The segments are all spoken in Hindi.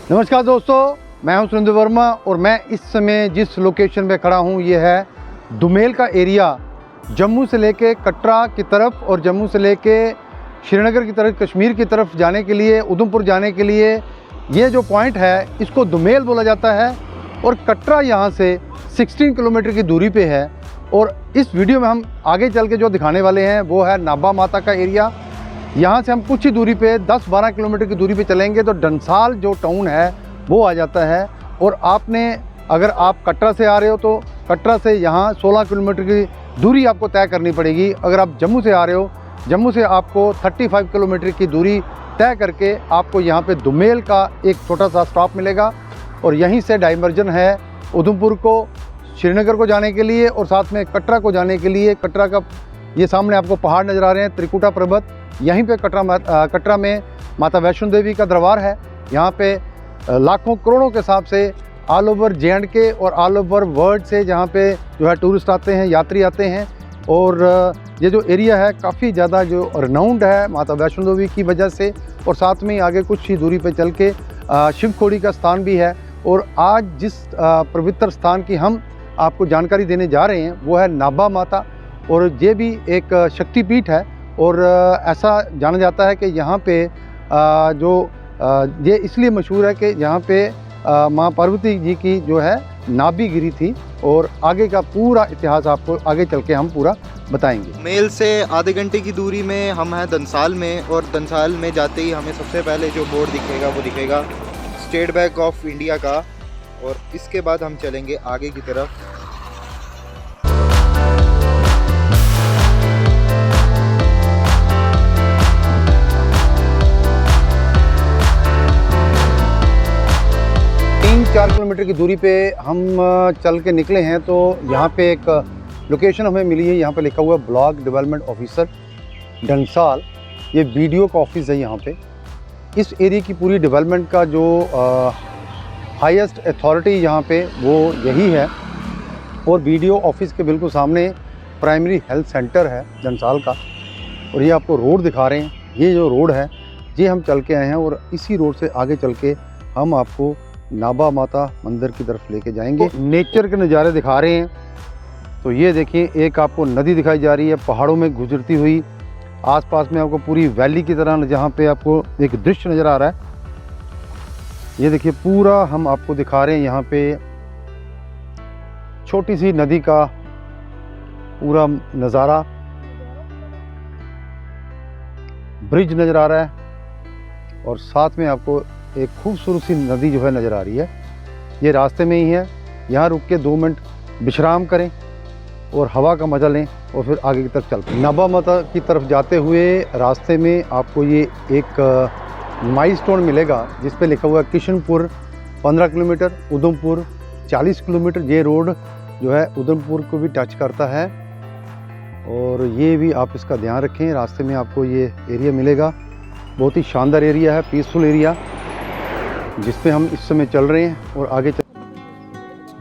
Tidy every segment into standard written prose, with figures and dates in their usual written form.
नमस्कार दोस्तों, मैं हूं सुरेंद्र वर्मा और मैं इस समय जिस लोकेशन पे खड़ा हूं ये है दुमेल का एरिया। जम्मू से लेके कटरा की तरफ और जम्मू से लेके श्रीनगर की तरफ, कश्मीर की तरफ जाने के लिए, उधमपुर जाने के लिए ये जो पॉइंट है इसको दुमेल बोला जाता है। और कटरा यहाँ से 16 किलोमीटर की दूरी पे है। और इस वीडियो में हम आगे चल के जो दिखाने वाले हैं वो है नाभा माता का एरिया। यहाँ से हम कुछ ही दूरी पे 10-12 किलोमीटर की दूरी पे चलेंगे तो डंसाल जो टाउन है वो आ जाता है। और आपने अगर आप कटरा से आ रहे हो तो कटरा से यहाँ 16 किलोमीटर की दूरी आपको तय करनी पड़ेगी। अगर आप जम्मू से आ रहे हो, जम्मू से आपको 35 किलोमीटर की दूरी तय करके आपको यहाँ पे दुमेल का एक छोटा सा स्टॉप मिलेगा। और यहीं से डाइवर्जन है उधमपुर को, श्रीनगर को जाने के लिए और साथ में कटरा को जाने के लिए। कटरा का ये सामने आपको पहाड़ नज़र आ रहे हैं, त्रिकुटा पर्वत। यहीं पे कटरा में माता वैष्णो देवी का दरबार है। यहाँ पे लाखों करोड़ों के हिसाब से ऑल ओवर J&K और ऑल ओवर वर्ल्ड से जहाँ पे जो है टूरिस्ट आते हैं, यात्री आते हैं। और ये जो एरिया है काफ़ी ज़्यादा जो रिनाउंड है माता वैष्णो देवी की वजह से। और साथ में ही आगे कुछ ही दूरी पे चल के शिव खोड़ी का स्थान भी है। और आज जिस पवित्र स्थान की हम आपको जानकारी देने जा रहे हैं वो है नाभा माता। और ये भी एक शक्तिपीठ है। और ऐसा जाना जाता है कि यहाँ पे ये इसलिए मशहूर है कि यहाँ पे माँ पार्वती जी की जो है नाभि गिरी थी। और आगे का पूरा इतिहास आपको आगे चल के हम पूरा बताएंगे। मेल से आधे घंटे की दूरी में हम हैं दंसाल में। और दंसाल में जाते ही हमें सबसे पहले जो बोर्ड दिखेगा वो दिखेगा स्टेट बैंक ऑफ इंडिया का। और इसके बाद हम चलेंगे आगे की तरफ। चार किलोमीटर की दूरी पे हम चल के निकले हैं तो यहाँ पे एक लोकेशन हमें मिली है। यहाँ पे लिखा हुआ है ब्लॉक डेवलपमेंट ऑफिसर डंसाल। ये बीडीओ का ऑफिस है यहाँ पे। इस एरिया की पूरी डेवलपमेंट का जो हाईएस्ट अथॉरिटी यहाँ पे वो यही है। और बीडीओ ऑफिस के बिल्कुल सामने प्राइमरी हेल्थ सेंटर है डंसाल का। और ये आपको रोड दिखा रहे हैं, ये जो रोड है ये हम चल के आए हैं। और इसी रोड से आगे चल के हम आपको नाभा माता मंदिर की तरफ लेके जाएंगे। नेचर के नज़ारे दिखा रहे हैं। तो ये देखिए, एक आपको नदी दिखाई जा रही है पहाड़ों में गुजरती हुई। आसपास में आपको पूरी वैली की तरह जहाँ पे आपको एक दृश्य नज़र आ रहा है। ये देखिए, पूरा हम आपको दिखा रहे हैं यहाँ पे छोटी सी नदी का पूरा नज़ारा। ब्रिज नज़र आ रहा है और साथ में आपको एक खूबसूरत सी नदी जो है नज़र आ रही है। ये रास्ते में ही है। यहाँ रुक के 2 मिनट विश्राम करें और हवा का मज़ा लें और फिर आगे की तरफ चलते हैं। नाभा माता की तरफ जाते हुए रास्ते में आपको ये एक माइलस्टोन मिलेगा जिस पे लिखा हुआ है किशनपुर 15 किलोमीटर, उधमपुर 40 किलोमीटर। ये रोड जो है उधमपुर को भी टच करता है। और ये भी आप इसका ध्यान रखें। रास्ते में आपको ये एरिया मिलेगा, बहुत ही शानदार एरिया है, पीसफुल एरिया जिस पे हम इस समय चल रहे हैं। और आगे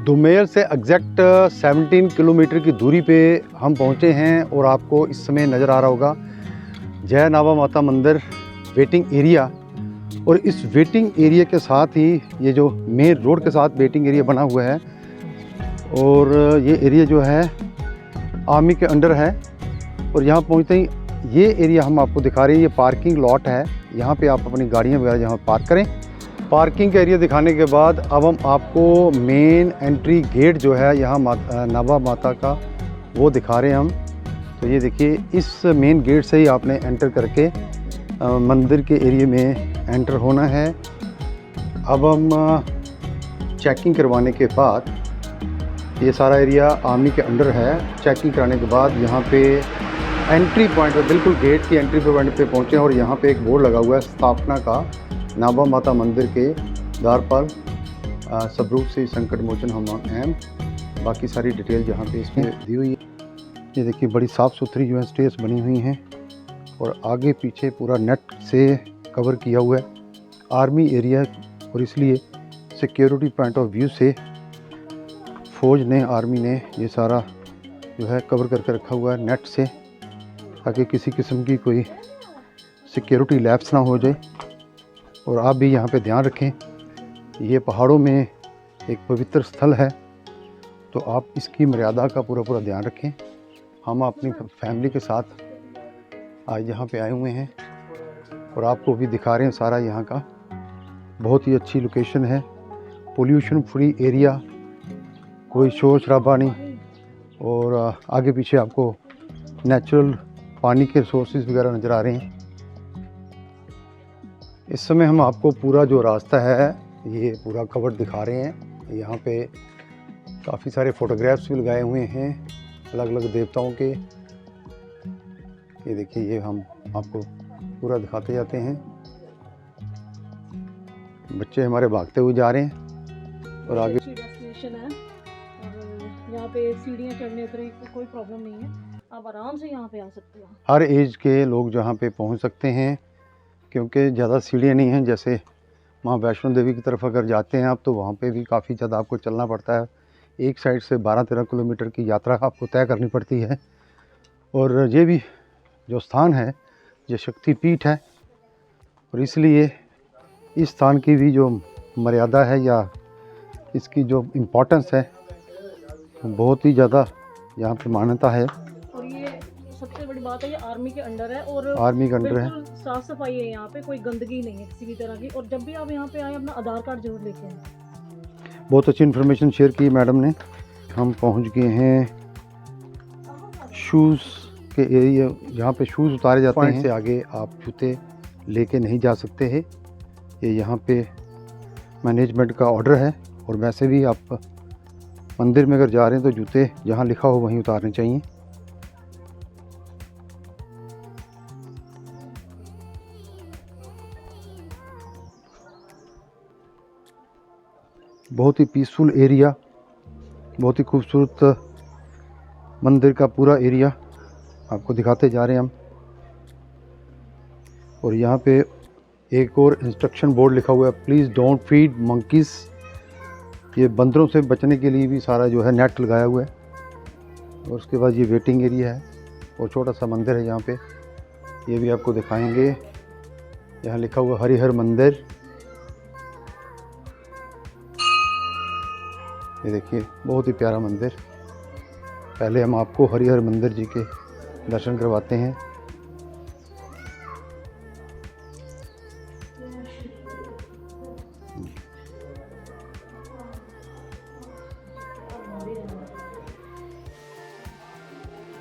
दुमेल से एग्जैक्ट 17 किलोमीटर की दूरी पे हम पहुंचे हैं। और आपको इस समय नज़र आ रहा होगा जय नाभा माता मंदिर वेटिंग एरिया। और इस वेटिंग एरिया के साथ ही ये जो मेन रोड के साथ वेटिंग एरिया बना हुआ है। और ये एरिया जो है आर्मी के अंडर है। और यहाँ पहुँचते ही ये एरिया हम आपको दिखा रहे हैं, ये पार्किंग लॉट है। यहाँ पे आप अपनी गाड़ियाँ वगैरह यहाँ पार्क करें। पार्किंग का एरिया दिखाने के बाद अब हम आपको मेन एंट्री गेट जो है यहाँ नाभा माता का वो दिखा रहे हैं हम। तो ये देखिए, इस मेन गेट से ही आपने एंटर करके मंदिर के एरिया में एंटर होना है। अब हम चेकिंग करवाने के बाद, ये सारा एरिया आर्मी के अंडर है। चेकिंग कराने के बाद यहाँ पे एंट्री पॉइंट पर, बिल्कुल गेट की एंट्री पॉइंट पे पहुँचे। और यहाँ पे एक बोर्ड लगा हुआ है स्थापना का नाभा माता मंदिर के द्वार पर सबरूप से संकट मोचन हम एम। बाकी सारी डिटेल यहाँ पे इसमें दी हुई है। ये देखिए, बड़ी साफ़ सुथरी जो है स्टेज बनी हुई हैं। और आगे पीछे पूरा नेट से कवर किया हुआ है। आर्मी एरिया और इसलिए सिक्योरिटी पॉइंट ऑफ व्यू से फ़ौज ने, आर्मी ने ये सारा जो है कवर करके रखा हुआ है नेट से, ताकि किसी किस्म की कोई सिक्योरिटी लैप्स ना हो जाए। और आप भी यहाँ पे ध्यान रखें ये पहाड़ों में एक पवित्र स्थल है, तो आप इसकी मर्यादा का पूरा ध्यान रखें। हम अपनी फैमिली के साथ आज यहाँ पे आए हुए हैं और आपको भी दिखा रहे हैं सारा यहाँ का। बहुत ही अच्छी लोकेशन है, पोल्यूशन फ्री एरिया, कोई शोर शराबा नहीं, और आगे पीछे आपको नेचुरल पानी के रिसोर्सेज वगैरह नज़र आ रहे हैं। इस समय हम आपको पूरा जो रास्ता है ये पूरा कवर दिखा रहे हैं। यहाँ पे काफ़ी सारे फोटोग्राफ्स भी लगाए हुए हैं अलग अलग देवताओं के। ये देखिए, ये हम आपको पूरा दिखाते जाते हैं। बच्चे हमारे भागते हुए जा रहे हैं और आगे डेस्टिनेशन है और यहाँ पे सीढ़ियाँ चढ़ने उतरने की कोई प्रॉब्लम नहीं है, आप आराम से यहाँ पे आ सकते हो। हर एज के लोग जहाँ पे पहुँच सकते हैं, क्योंकि ज़्यादा सीढ़ियाँ नहीं हैं। जैसे माँ वैष्णो देवी की तरफ अगर जाते हैं आप, तो वहाँ पे भी काफ़ी ज़्यादा आपको चलना पड़ता है। एक साइड से 12-13 किलोमीटर की यात्रा आपको तय करनी पड़ती है। और ये भी जो स्थान है ये शक्तिपीठ है, और इसलिए इस स्थान की भी जो मर्यादा है या इसकी जो इम्पोर्टेंस है बहुत ही ज़्यादा यहाँ पे मान्यता है। और ये सबसे बड़ी बात है, ये आर्मी के अंडर है और आर्मी के अंडर है। बिल्कुल साफ सफाई है, यहाँ पे कोई गंदगी नहीं है किसी भी तरह की। और जब भी आप यहाँ पे आए अपना आधार कार्ड जरूर लेके आए। बहुत अच्छी इन्फॉर्मेशन शेयर की मैडम ने। हम पहुँच गए हैं शूज़ के एरिया, जहाँ पे शूज़ उतारे जाते हैं। से आगे आप जूते लेके नहीं जा सकते हैं, ये यहाँ पे मैनेजमेंट का ऑर्डर है। और वैसे भी आप मंदिर में अगर जा रहे हैं तो जूते जहाँ लिखा हो वहीं उतारने चाहिए। बहुत ही पीसफुल एरिया, बहुत ही खूबसूरत मंदिर का पूरा एरिया आपको दिखाते जा रहे हैं हम। और यहाँ पे एक और इंस्ट्रक्शन बोर्ड लिखा हुआ है, प्लीज़ डोंट फीड मंकीज़। ये बंदरों से बचने के लिए भी सारा जो है नेट लगाया हुआ है। और उसके बाद ये वेटिंग एरिया है और छोटा सा मंदिर है यहाँ पे, ये भी आपको दिखाएंगे। यहाँ लिखा हुआ हरिहर मंदिर। ये देखिए, बहुत ही प्यारा मंदिर। पहले हम आपको हरिहर मंदिर जी के दर्शन करवाते हैं।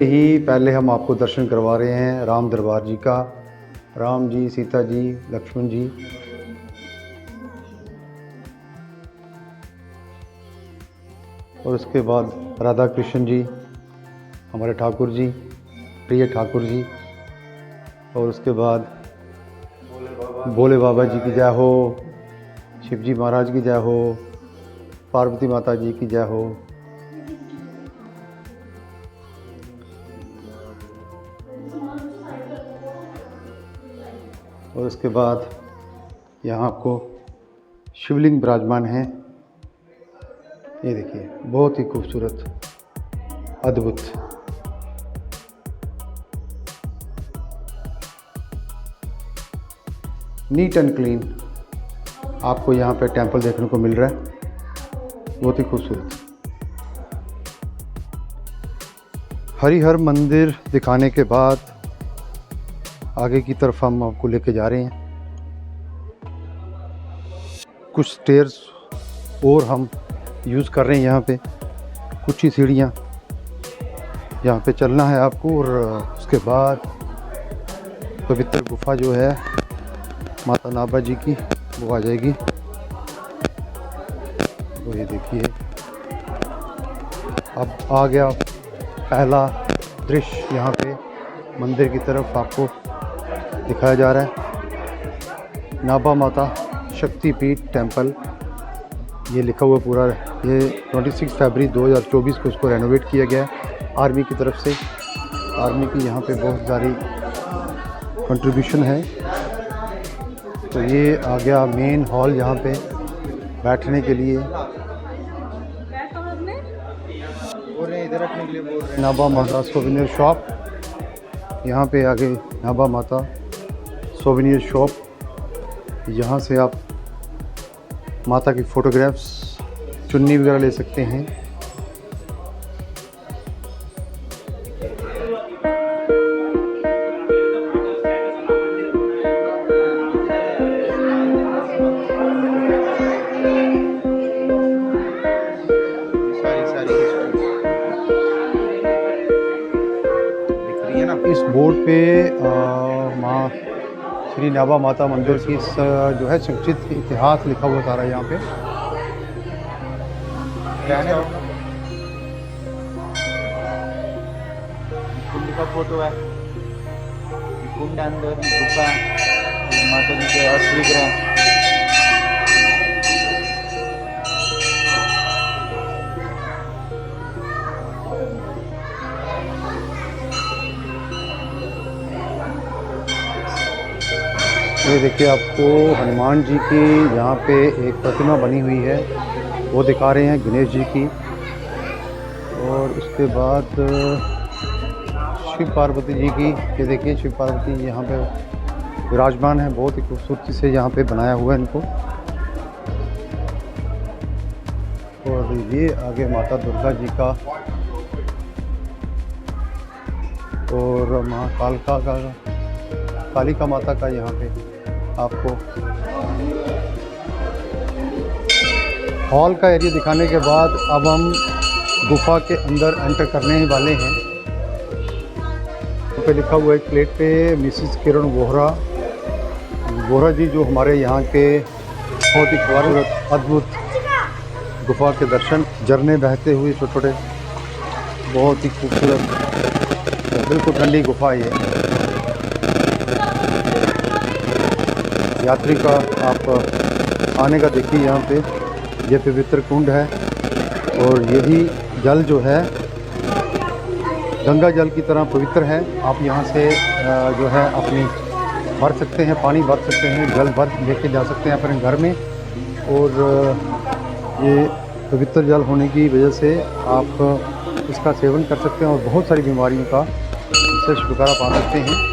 यही पहले हम आपको दर्शन करवा रहे हैं राम दरबार जी का। राम जी, सीता जी, लक्ष्मण जी। और उसके बाद राधा कृष्ण जी, हमारे ठाकुर जी, प्रिय ठाकुर जी। और उसके बाद भोले बाबा जी की जय हो, शिव जी महाराज की जय हो, पार्वती माता जी की जय हो। और उसके बाद यहाँ आपको शिवलिंग विराजमान है। ये देखिए, बहुत ही खूबसूरत, अद्भुत। नीट एंड क्लीन आपको यहाँ पे टेंपल देखने को मिल रहा है, बहुत ही खूबसूरत। हरिहर मंदिर दिखाने के बाद आगे की तरफ हम आपको लेके जा रहे हैं। कुछ स्टेयर्स और हम यूज़ कर रहे हैं यहाँ पे, कुछ ही सीढ़ियाँ यहाँ पे चलना है आपको। और उसके बाद पवित्र गुफा जो है माता नाभा जी की, वो आ जाएगी। तो ये देखिए, अब आ गया पहला दृश्य यहाँ पे मंदिर की तरफ आपको दिखाया जा रहा है। नाभा माता शक्तिपीठ टेंपल, ये लिखा हुआ पूरा। ये 26 फरवरी 2024 को उसको रेनोवेट किया गया है आर्मी की तरफ से। आर्मी की यहाँ पे बहुत सारी कंट्रीब्यूशन है। तो ये आ गया मेन हॉल, यहाँ पे बैठने के लिए। बोल रहे हैं इधर रखने के लिए, बोल रहे हैं। नाभा माता सोवेनियर शॉप, यहाँ पे आगे नाभा माता सोवेनियर शॉप। यहाँ से आप माता की फ़ोटोग्राफ्स, चुन्नी वगैरह ले सकते हैं। इस बोर्ड पे माँ श्री नाभा माता मंदिर की जो है संक्षिप्त इतिहास लिखा हुआ सारा यहाँ पे। कुंड का फोटो है, कुंड अंदर गुफा, माता जी के अष्ट विग्रह। ये देखिए आपको हनुमान जी की यहाँ पे एक प्रतिमा बनी हुई है, वो दिखा रहे हैं गणेश जी की। और उसके बाद शिव पार्वती जी की, ये देखिए शिव पार्वती जी यहाँ पे विराजमान है, बहुत ही खूबसूरती से यहाँ पे बनाया हुआ है इनको। और ये आगे माता दुर्गा जी का और माँ कालिका माता का यहाँ पे आपको हॉल का एरिया दिखाने के बाद अब हम गुफा के अंदर एंटर करने ही वाले हैं। यहाँ पे लिखा हुआ है प्लेट पे मिसिस किरण वोहरा जी, जो हमारे यहाँ के बहुत ही खूबसूरत अद्भुत गुफा के दर्शन, झरने बहते हुए छोटे छोटे, बहुत ही खूबसूरत, बिल्कुल ठंडी गुफा है ये। यात्री का आप आने का देखिए, यहाँ पे ये पवित्र कुंड है और यही जल जो है गंगा जल की तरह पवित्र है। आप यहाँ से जो है अपनी भर सकते हैं, पानी भर सकते हैं, जल भर लेके जा सकते हैं अपने घर में। और ये पवित्र जल होने की वजह से आप इसका सेवन कर सकते हैं और बहुत सारी बीमारियों का इससे छुटकारा पा सकते हैं।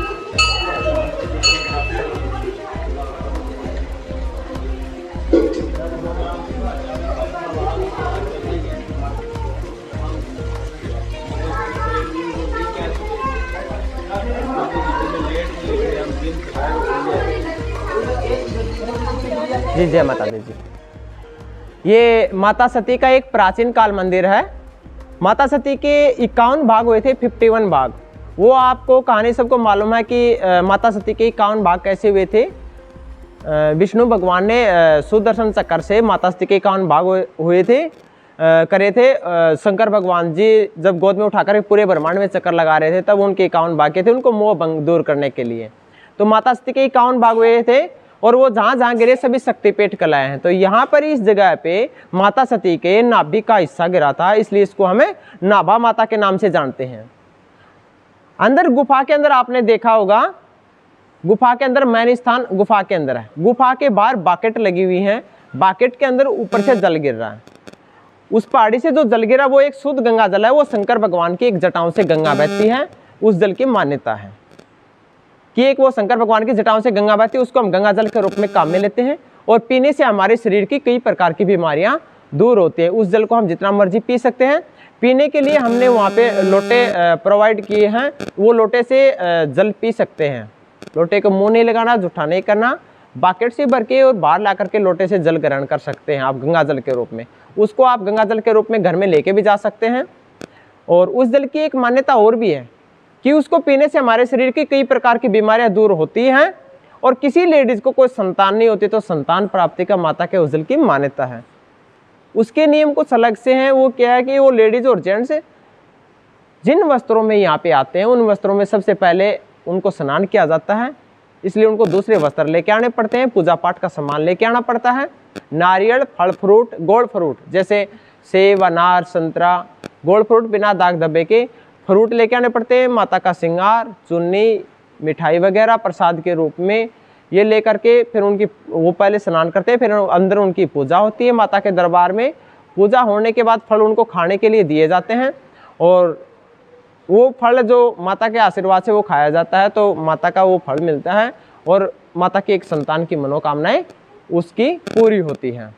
जी जय माता दी जी। ये माता सती का एक प्राचीन काल मंदिर है। माता सती के 51 भाग हुए थे, 51 भाग। वो आपको कहानी सबको मालूम है कि माता सती के 51 भाग कैसे हुए थे। विष्णु भगवान ने सुदर्शन चक्र से माता सती के 51 भाग हुए थे, करे थे। शंकर भगवान जी जब गोद में उठाकर पूरे ब्रह्मांड में चक्कर लगा रहे थे, तब उनके 51 भाग के थे, उनको मोह भंग दूर करने के लिए। तो माता सती के 51 भाग हुए थे और वो जहाँ जहाँ गिरे सभी शक्तिपीठ कहलाए हैं। तो यहाँ पर इस जगह पे माता सती के नाभि का हिस्सा गिरा था, इसलिए इसको हमें नाभा माता के नाम से जानते हैं। अंदर गुफा के अंदर आपने देखा होगा, गुफा के अंदर मैन स्थान गुफा के अंदर है। गुफा के बाहर बाकेट लगी हुई है, बाकेट के अंदर ऊपर से जल गिर रहा है। उस पहाड़ी से जो जल गिरा वो एक शुद्ध गंगा जल है, वो शंकर भगवान की एक जटाओं से गंगा बहती है। उस जल की मान्यता है कि एक वो शंकर भगवान की जटाओं से गंगा बहती है, उसको हम गंगा जल के रूप में काम में लेते हैं और पीने से हमारे शरीर की कई प्रकार की बीमारियां दूर होती है। उस जल को हम जितना मर्जी पी सकते हैं। पीने के लिए हमने वहाँ पे लोटे प्रोवाइड किए हैं, वो लोटे से जल पी सकते हैं। लोटे को मुंह नहीं लगाना, जूठा नहीं करना, बाकेट से भर के और बाहर ला करके लोटे से जल ग्रहण कर सकते हैं आप गंगा जल के रूप में। उसको आप गंगा जल के रूप में घर में लेके भी जा सकते हैं। और उस जल की एक मान्यता और भी है कि उसको पीने से हमारे शरीर की कई प्रकार की बीमारियां दूर होती हैं। और किसी लेडीज को कोई संतान नहीं होती तो संतान प्राप्ति का माता के उस जल की मान्यता है। उसके नियम कुछ अलग से हैं। वो क्या है कि वो लेडीज और जेंट्स जिन वस्त्रों में यहाँ पे आते हैं, उन वस्त्रों में सबसे पहले उनको स्नान किया जाता है, इसलिए उनको दूसरे वस्त्र लेके आने पड़ते हैं। पूजा पाठ का सामान लेके आना पड़ता है। नारियल, फल फ्रूट, गोल्ड फ्रूट जैसे सेब, अनार, संतरा, गोल्ड फ्रूट बिना दाग धब्बे के फ्रूट लेके आने पड़ते हैं। माता का श्रृंगार, चुन्नी, मिठाई वगैरह प्रसाद के रूप में ये लेकर के फिर उनकी वो पहले स्नान करते हैं, फिर अंदर उनकी पूजा होती है माता के दरबार में। पूजा होने के बाद फल उनको खाने के लिए दिए जाते हैं और वो फल जो माता के आशीर्वाद से वो खाया जाता है, तो माता का वो फल मिलता है और माता की एक संतान की मनोकामनाएं उसकी पूरी होती हैं।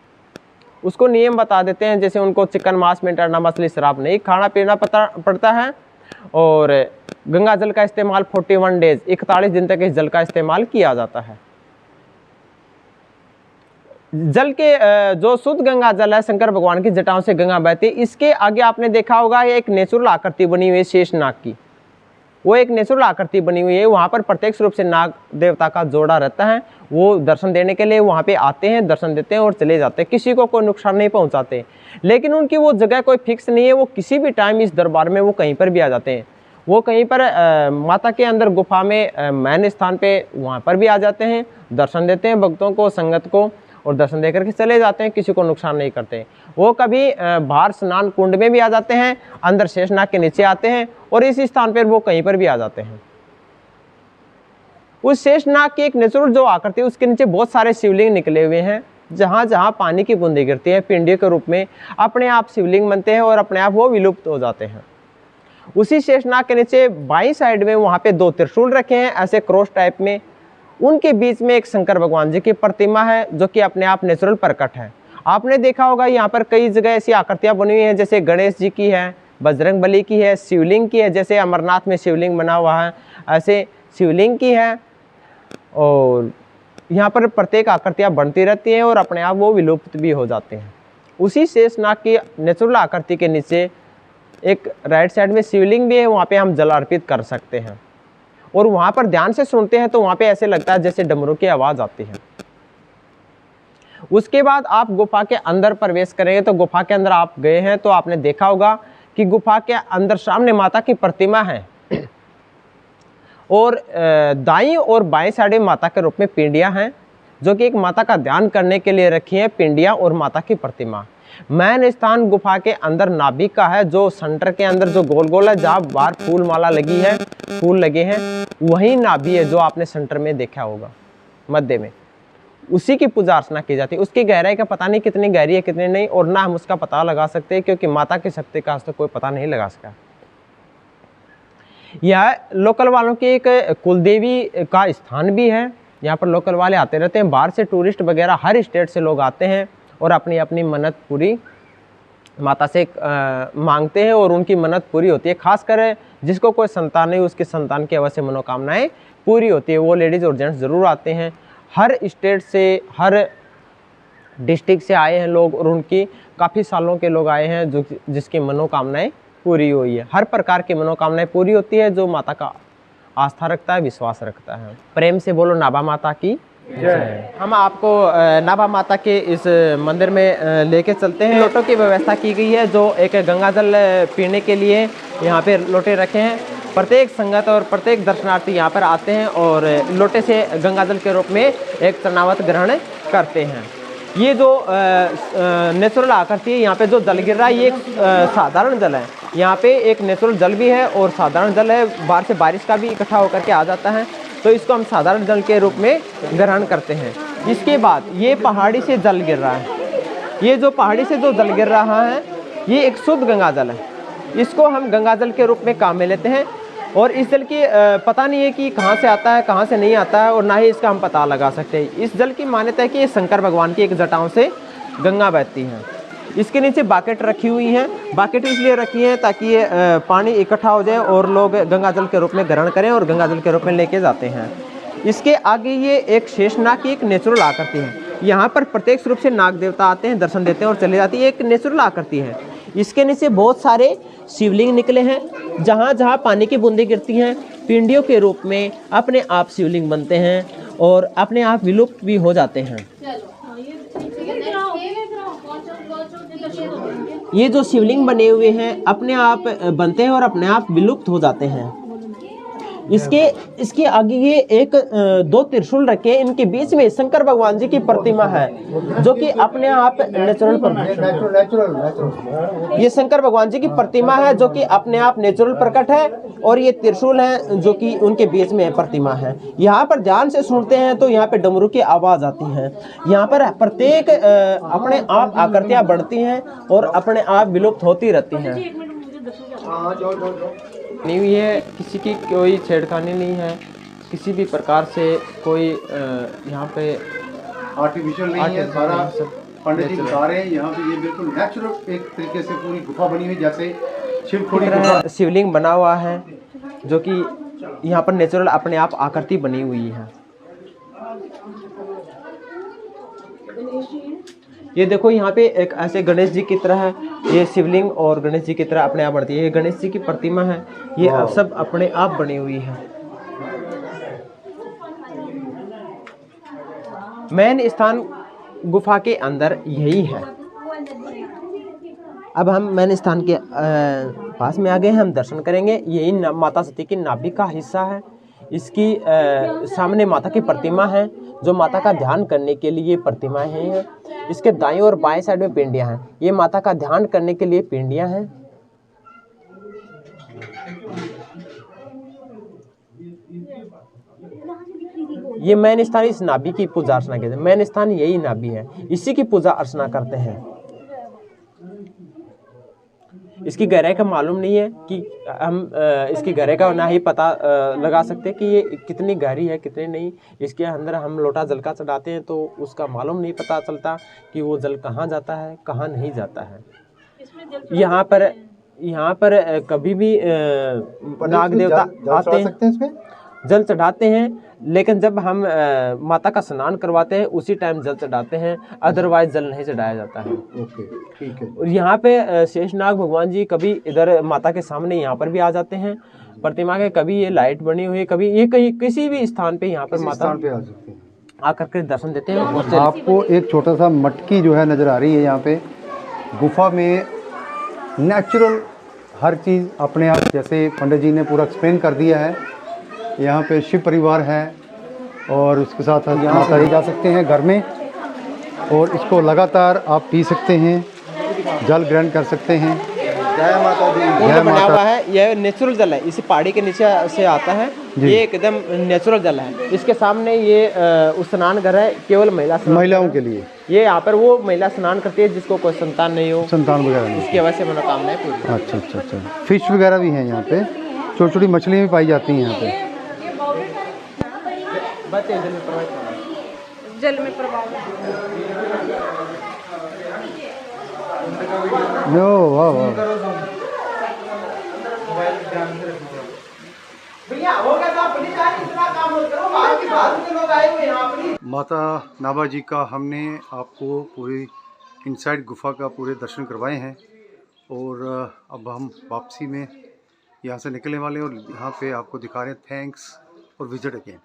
उसको नियम बता देते हैं, जैसे उनको चिकन, मांस, मीट, अंडा, मछली, शराब नहीं खाना पीना पड़ता है। और गंगा जल का इस्तेमाल 41 डेज 41 दिन तक इस जल का इस्तेमाल किया जाता है। जल के जो शुद्ध गंगा जल है, शंकर भगवान की जटाओं से गंगा बहती है। इसके आगे आपने देखा होगा ये एक नेचुरल आकृति बनी हुई है शेषनाग की, वो एक नेचुरल आकृति बनी हुई है। वहाँ पर प्रत्यक्ष रूप से नाग देवता का जोड़ा रहता है, वो दर्शन देने के लिए वहाँ पे आते हैं, दर्शन देते हैं और चले जाते हैं, किसी को कोई नुकसान नहीं पहुँचाते। लेकिन उनकी वो जगह कोई फिक्स नहीं है, वो किसी भी टाइम इस दरबार में वो कहीं पर भी आ जाते हैं। वो कहीं पर माता के अंदर गुफा में मैन स्थान पे वहाँ पर भी आ जाते हैं, दर्शन देते हैं भक्तों को, संगत को, और दर्शन देकर के चले जाते हैं, किसी को नुकसान नहीं करते। वो कभी बाहर स्नान कुंड में भी आ जाते हैं, अंदर शेषनाग के नीचे आते हैं, और इस स्थान पर वो कहीं पर भी आ जाते हैं। उस शेषनाग की एक नेचुरल जो आकृति है, उसके नीचे बहुत सारे शिवलिंग निकले हुए हैं। जहाँ जहाँ पानी की बूंदें गिरती हैं, पिंडियों के रूप में अपने आप शिवलिंग बनते हैं और अपने आप वो विलुप्त हो जाते हैं। उसी शेषनाग के नीचे बाईं साइड में वहाँ पे 2 त्रिशूल रखे हैं ऐसे क्रॉस टाइप में, उनके बीच में एक शंकर भगवान जी की प्रतिमा है जो कि अपने आप नेचुरल प्रकट है। आपने देखा होगा यहाँ पर कई जगह ऐसी आकृतियाँ बनी हुई हैं, जैसे गणेश जी की है, बजरंग बली की है, शिवलिंग की है, जैसे अमरनाथ में शिवलिंग बना हुआ है, ऐसे शिवलिंग की है। और यहाँ पर प्रत्येक आकृतियाँ बनती रहती हैं और अपने आप वो विलुप्त भी हो जाते हैं। उसी शेषनाग की नेचुरल आकृति के नीचे एक राइट साइड में शिवलिंग भी है, वहाँ पे हम जल अर्पित कर सकते हैं। और वहाँ पर ध्यान से सुनते हैं तो वहाँ पे ऐसे लगता है जैसे डमरू की आवाज़ आती है। उसके बाद आप गुफा के अंदर प्रवेश करेंगे तो गुफा के अंदर आप गए हैं तो आपने देखा होगा कि गुफा के अंदर सामने माता की प्रतिमा है और दाईं और बाएं साइड में माता के रूप में पिंडियाँ हैं, जो कि एक माता का ध्यान करने के लिए रखी हैं, पिंडियाँ और माता की प्रतिमा। मैन स्थान गुफा के अंदर नाभिक का है, जो सेंटर के अंदर जो गोल गोल है, जहाँ बाहर फूल माला लगी है, फूल लगे हैं, वही नाभि है जो आपने सेंटर में देखा होगा मध्य में, उसी की पूजा अर्चना की जाती है। उसकी गहराई का पता नहीं कितनी गहरी है कितनी नहीं, और ना हम उसका पता लगा सकते हैं, क्योंकि माता की शक्ति का आज तक कोई पता नहीं लगा सका। यह लोकल वालों की एक कुलदेवी का स्थान भी है। यहाँ पर लोकल वाले आते रहते हैं, बाहर से टूरिस्ट वगैरह हर स्टेट से लोग आते हैं और अपनी अपनी मन्नत पूरी माता से मांगते हैं और उनकी मन्नत पूरी होती है। खासकर जिसको कोई संतान नहीं, उसके संतान की अवश्य मनोकामनाएं पूरी होती है। वो लेडीज़ और जेंट्स ज़रूर आते हैं, हर स्टेट से, हर डिस्ट्रिक्ट से आए हैं लोग, और उनकी काफ़ी सालों के लोग आए हैं जो जिसकी मनोकामनाएं पूरी हुई है। हर प्रकार की मनोकामनाएं पूरी होती है जो माता का आस्था रखता है, विश्वास रखता है। प्रेम से बोलो नाभा माता की जय। हम आपको नाभा माता के इस मंदिर में लेके चलते हैं। लोटों की व्यवस्था की गई है, जो एक गंगा जल पीने के लिए यहाँ पे लोटे रखे हैं। प्रत्येक संगत और प्रत्येक दर्शनार्थी यहाँ पर आते हैं और लोटे से गंगा जल के रूप में एक तनावत ग्रहण करते हैं। ये जो नेचुरल आकृति है, यहाँ पे जो जल गिर रहा है ये एक साधारण जल है। यहाँ पे एक नेचुरल जल भी है और साधारण जल है, बाहर से बारिश का भी इकट्ठा होकर के आ जाता है, तो इसको हम साधारण जल के रूप में ग्रहण करते हैं। इसके बाद ये पहाड़ी से जल गिर रहा है, ये जो पहाड़ी से जो जल गिर रहा है ये एक शुद्ध गंगा जल है। इसको हम गंगा जल के रूप में काम में लेते हैं और इस जल की पता नहीं है कि कहाँ से आता है कहाँ से नहीं आता है, और ना ही इसका हम पता लगा सकते हैं। इस जल की मान्यता है कि ये शंकर भगवान की एक जटाओं से गंगा बहती है। इसके नीचे बाकेट रखी हुई हैं, बाकेट इसलिए रखी हैं ताकि ये पानी इकट्ठा हो जाए और लोग गंगा जल के रूप में ग्रहण करें और गंगा जल के रूप में लेके जाते हैं। इसके आगे ये एक शेषनाग की एक नेचुरल आकृति है। यहाँ पर प्रत्यक्ष रूप से नाग देवता आते हैं, दर्शन देते हैं और चले जाते हैं। एक नेचुरल आकृति है। इसके नीचे बहुत सारे शिवलिंग निकले हैं, जहाँ जहाँ पानी की बूंदें गिरती हैं, पिंडियों के रूप में अपने आप शिवलिंग बनते हैं और अपने आप विलुप्त भी हो जाते हैं। ये जो शिवलिंग बने हुए हैं अपने आप बनते हैं और अपने आप विलुप्त हो जाते हैं। इसके आगे ये एक 2 त्रिशूल रखे हैं, इनके बीच में शंकर भगवान जी की प्रतिमा है जो कि अपने आप नेचुरल ये शंकर भगवान जी की प्रतिमा है जो कि अपने आप नेचुरल प्रकट है, और ये त्रिशूल है जो कि उनके बीच में प्रतिमा है। यहाँ पर ध्यान से सुनते हैं तो यहाँ पे डमरू की आवाज आती है। यहाँ पर प्रत्येक अपने आप आकृतियाँ बढ़ती हैं और अपने आप विलुप्त होती रहती हैं। नहीं हुई है, किसी की कोई छेड़खानी नहीं है, किसी भी प्रकार से कोई यहाँ पे आर्टिफिशियल नहीं है, सारा पंडित जी बता रहे हैं यहाँ पे ये बिल्कुल नेचुरल एक तरीके से पूरी गुफा बनी हुई, जैसे शिवखोड़ी गुफा। शिवलिंग बना हुआ है जो कि यहाँ पर नेचुरल अपने आप आकृति बनी हुई है। ये देखो यहाँ पे एक ऐसे गणेश जी की तरह है, ये शिवलिंग और गणेश जी की तरह अपने आप बनती है। ये गणेश जी की प्रतिमा है, ये अब सब अपने आप बनी हुई है। मेन स्थान गुफा के अंदर यही है। अब हम मेन स्थान के पास में आ गए हैं, हम दर्शन करेंगे। यही माता सती की नाभि का हिस्सा है। इसकी सामने माता की प्रतिमा है, जो माता का ध्यान करने के लिए प्रतिमाएं हैं। इसके दाईं और बाएं साइड में पिंडियां हैं, ये माता का ध्यान करने के लिए पिंडियां हैं। ये मेन स्थान इस नाभि की पूजा अर्चना करते हैं। मेन स्थान यही नाभि है, इसी की पूजा अर्चना करते हैं। इसकी गहराई का मालूम नहीं है कि हम इसकी गहराई का ना ही पता लगा सकते कि ये कितनी गहरी है कितनी नहीं। इसके अंदर हम लोटा जल का चढ़ाते हैं तो उसका मालूम नहीं पता चलता कि वो जल कहाँ जाता है कहाँ नहीं जाता है। यहाँ पर कभी भी नाग देवता आते हैं, जल चढ़ाते हैं, लेकिन जब हम माता का स्नान करवाते हैं उसी टाइम जल चढ़ाते हैं, अदरवाइज जल नहीं चढ़ाया जाता है। ओके, ठीक है। और यहाँ पे शेषनाग भगवान जी कभी इधर माता के सामने यहाँ पर भी आ जाते हैं प्रतिमा के। कभी ये लाइट बनी हुई है, कभी ये कहीं किसी भी स्थान पे यहाँ पर माता पे आ सकते हैं, आकर के दर्शन देते हैं। आपको एक छोटा सा मटकी जो है नज़र आ रही है यहाँ पे गुफा में। नेचुरल हर चीज़ अपने आप, जैसे पंडित जी ने पूरा एक्सप्लेन कर दिया है। यहाँ पे शिव परिवार है और उसके साथ माता जी जा सकते हैं घर में, और इसको लगातार आप पी सकते हैं, जल ग्रहण कर सकते हैं। जय माता दी। कुंड बना हुआ है, यह नेचुरल जल है, इस पहाड़ी के नीचे से आता है। ये एकदम नेचुरल जल है। इसके सामने ये स्नान घर है, केवल महिलाओं के लिए। ये यहाँ पर वो महिला स्नान करती है जिसको कोई संतान नहीं हो, संतान वगैरह नहीं, इसकी वजह से मनोकामनाएं पूरी। अच्छा अच्छा अच्छा। फिश वगैरह भी हैं यहाँ पे, छोटी छोटी मछलियाँ भी पाई जाती हैं यहाँ पे। जल में प्रभाव नो, वाह वाह। माता नाभा जी का हमने आपको पूरी इनसाइड गुफा का पूरे दर्शन करवाए हैं, और अब हम वापसी में यहाँ से निकलने वाले हैं और यहाँ पे आपको दिखा रहे हैं। थैंक्स और विजिट अगेन।